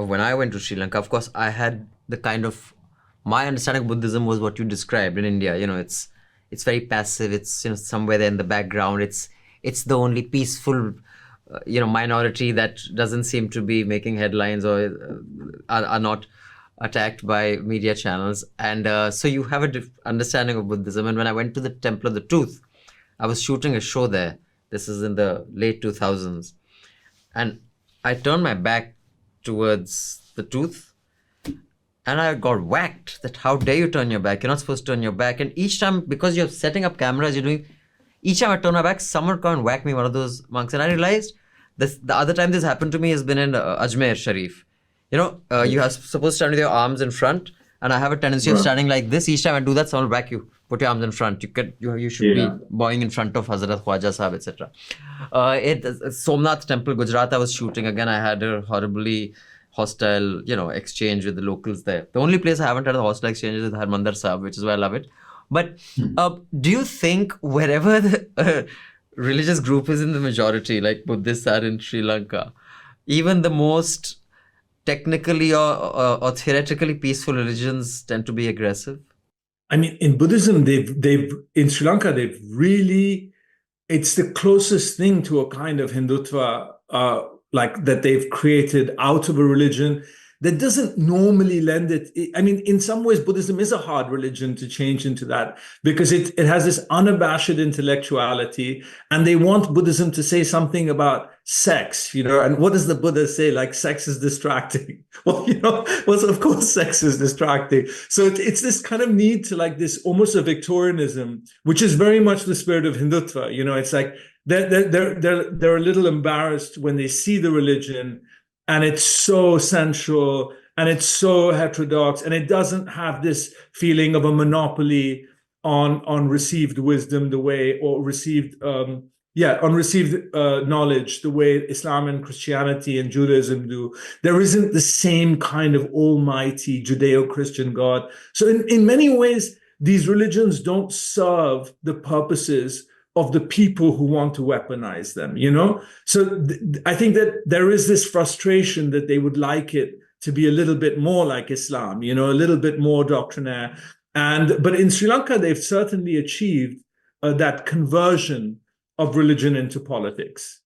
when I went to Sri Lanka, of course, I had the kind of my understanding of Buddhism was what you described in India. It's very passive. It's somewhere there in the background. It's the only peaceful minority that doesn't seem to be making headlines or are not attacked by media channels. And so you have a understanding of Buddhism. And when I went to the Temple of the Tooth, I was shooting a show there. This is in the late 2000s. And I turned my back towards the tooth and I got whacked that how dare you turn your back? You're not supposed to turn your back. And each time, because you're setting up cameras, each time I turn my back, someone come and whack me, one of those monks. And I realized the other time this happened to me has been in Ajmer Sharif. You are supposed to stand with your arms in front, and I have a tendency of standing like this. Each time I do that, someone will whack you. Put your arms in front. You should be bowing in front of Hazrat Khwaja Sahib, etc. Somnath Temple, Gujarat, I was shooting. Again, I had a horribly hostile, exchange with the locals there. The only place I haven't had a hostile exchange is with Harmandir Sahib, which is why I love it. But do you think wherever the religious group is in the majority, like Buddhists are in Sri Lanka, even the most technically or theoretically peaceful religions tend to be aggressive? I mean, in Buddhism, they've in Sri Lanka, they've really, it's the closest thing to a kind of Hindutva, like that they've created out of a religion that doesn't normally lend it. I mean, in some ways, Buddhism is a hard religion to change into that because it has this unabashed intellectuality, and they want Buddhism to say something about sex, and what does the Buddha say? Like, sex is distracting. Well, of course, sex is distracting. So it's this kind of need to like this almost a Victorianism, which is very much the spirit of Hindutva. It's like they're a little embarrassed when they see the religion, and it's so sensual and it's so heterodox, and it doesn't have this feeling of a monopoly on received wisdom the way, or received knowledge the way Islam and Christianity and Judaism do. There isn't the same kind of almighty Judeo-Christian God. So in many ways, these religions don't serve the purposes of the people who want to weaponize them, So I think that there is this frustration that they would like it to be a little bit more like Islam, a little bit more doctrinaire. But in Sri Lanka, they've certainly achieved that conversion of religion into politics.